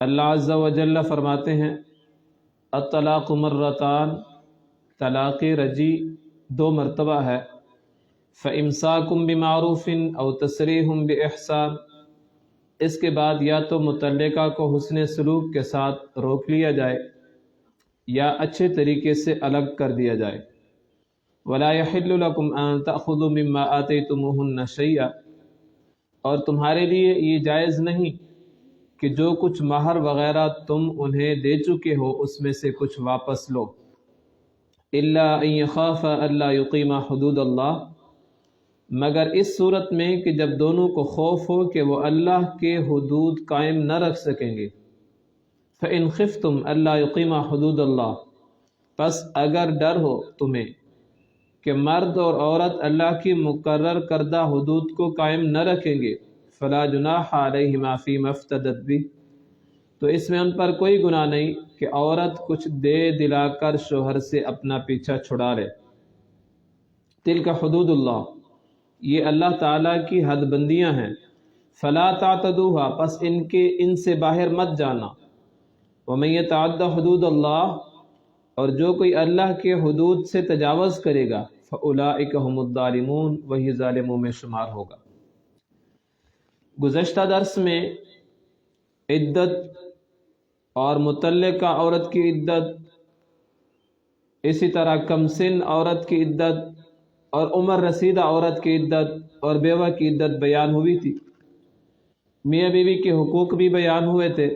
اللہ عز و جل فرماتے ہیں الطلاق مرتان، طلاق رجی دو مرتبہ ہے، فَإِمْسَاكٌ بِمَعْرُوفٍ أَوْ تَسْرِيحٌ بِإِحْسَانٍ، اس کے بعد یا تو متعلقہ کو حسن سلوک کے ساتھ روک لیا جائے یا اچھے طریقے سے الگ کر دیا جائے۔ وَلَا يَحِلُّ لَكُمْ أَن تَأْخُذُوا مِمَّا آتَيْتُمُوهُنَّ شَيْئًا، اور تمہارے لیے یہ جائز نہیں کہ جو کچھ مہر وغیرہ تم انہیں دے چکے ہو اس میں سے کچھ واپس لو، إِلَّا أَن يَخَافَ أَلَّا يُقِيمَ حُدُودَ اللَّهِ، مگر اس صورت میں کہ جب دونوں کو خوف ہو کہ وہ اللہ کے حدود قائم نہ رکھ سکیں گے۔ فَإِنْ خِفْتُمْ أَلَّا يُقِيمَ حُدُودَ اللَّهِ، پس اگر ڈر ہو تمہیں کہ مرد اور عورت اللہ کی مقرر کردہ حدود کو قائم نہ رکھیں گے، فلا جناح علیہما فیما افتدت بہ، تو اس میں ان پر کوئی گناہ نہیں کہ عورت کچھ دے دلا کر شوہر سے اپنا پیچھا چھڑا لے۔ تلک حدود اللہ، یہ اللہ تعالیٰ کی حد بندیاں ہیں، فلا تعتدوها، پس ان سے باہر مت جانا۔ ومن یتعد حدود اللہ، اور جو کوئی اللہ کے حدود سے تجاوز کرے گا، فاولئک هم الظالمون، وہی ظالموں میں شمار ہوگا۔ گزشتہ درس میں عدت اور مطلقہ عورت کی عدت، اسی طرح کم سن عورت کی عدت اور عمر رسیدہ عورت کی عدت اور بیوہ کی عدت بیان ہوئی تھی۔ میاں بیوی کے حقوق بھی بیان ہوئے تھے،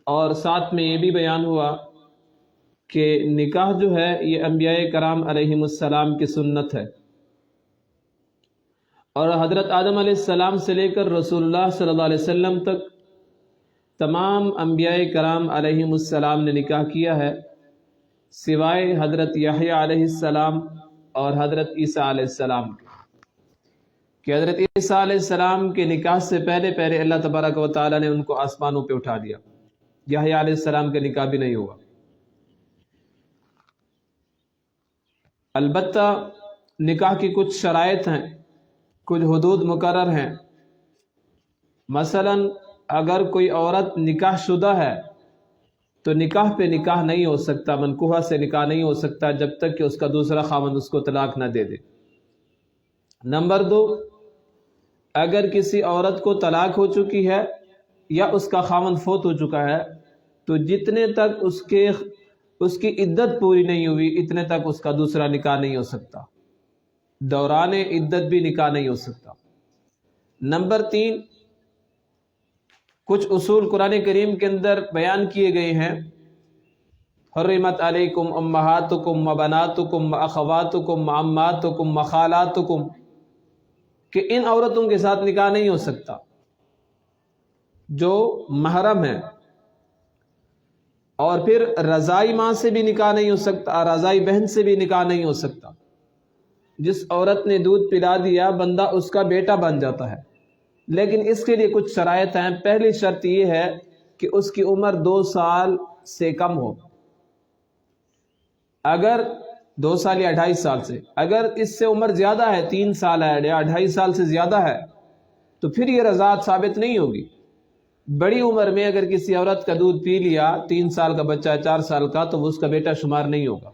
اور ساتھ میں یہ بھی بیان ہوا کہ نکاح جو ہے یہ انبیاء کرام علیہم السلام کی سنت ہے، اور حضرت آدم علیہ السلام سے لے کر رسول اللہ صلی اللہ علیہ وسلم تک تمام انبیاء کرام علیہم السلام نے نکاح کیا ہے، سوائے حضرت یحییٰ علیہ السلام اور حضرت عیسیٰ علیہ السلام کے، کہ حضرت عیسیٰ علیہ السلام کے نکاح سے پہلے اللہ تبارک و تعالیٰ نے ان کو آسمانوں پہ اٹھا دیا، یحییٰ علیہ السلام کا نکاح بھی نہیں ہوا۔ البتہ نکاح کی کچھ شرائط ہیں، کچھ حدود مقرر ہیں۔ مثلا اگر کوئی عورت نکاح شدہ ہے تو نکاح پہ نکاح نہیں ہو سکتا، منکوحہ سے نکاح نہیں ہو سکتا جب تک کہ اس کا دوسرا خاوند اس کو طلاق نہ دے دے۔ نمبر 2، اگر کسی عورت کو طلاق ہو چکی ہے یا اس کا خاوند فوت ہو چکا ہے تو جتنے تک اس کی عدت پوری نہیں ہوئی اتنے تک اس کا دوسرا نکاح نہیں ہو سکتا، دوران عدت بھی نکاح نہیں ہو سکتا۔ نمبر 3، کچھ اصول قرآن کریم کے اندر بیان کیے گئے ہیں، حرمت علیکم امہاتکم وبناتکم واخواتکم وعماتکم وخالاتکم، کہ ان عورتوں کے ساتھ نکاح نہیں ہو سکتا جو محرم ہیں، اور پھر رضائی ماں سے بھی نکاح نہیں ہو سکتا، رضائی بہن سے بھی نکاح نہیں ہو سکتا۔ جس عورت نے دودھ پلا دیا بندہ اس کا بیٹا بن جاتا ہے، لیکن اس کے لیے کچھ شرائط ہیں۔ پہلی شرط یہ ہے کہ اس کی عمر 2 سال سے کم ہو، اگر 2 سال یا 2.5 سال سے، اگر اس سے عمر زیادہ ہے، 3 سال ہے یا 2.5 سال سے زیادہ ہے تو پھر یہ رضاعت ثابت نہیں ہوگی۔ بڑی عمر میں اگر کسی عورت کا دودھ پی لیا، 3 سال کا بچہ ہے، 4 سال کا، تو وہ اس کا بیٹا شمار نہیں ہوگا۔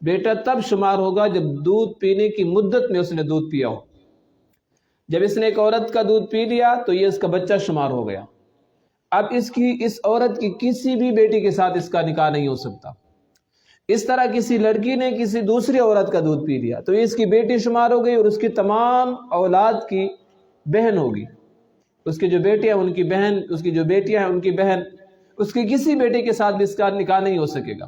بیٹا تب شمار ہوگا جب دودھ پینے کی مدت میں اس نے دودھ پیا ہو۔ جب اس نے ایک عورت کا دودھ پی لیا تو یہ اس کا بچہ شمار ہو گیا۔ اب اس عورت کی کسی بھی بیٹی کے ساتھ اس کا نکاح نہیں ہو سکتا۔ اس طرح کسی لڑکی نے کسی دوسری عورت کا دودھ پی لیا تو یہ اس کی بیٹی شمار ہو گئی، اور اس کی تمام اولاد کی بہن ہوگی۔ اس کی جو بیٹیاں ان کی بہن، اس کی جو بیٹیاں ہیں ان کی بہن، اس کی کسی بیٹے کے ساتھ بھی اس کا نکاح نہیں ہو سکے گا۔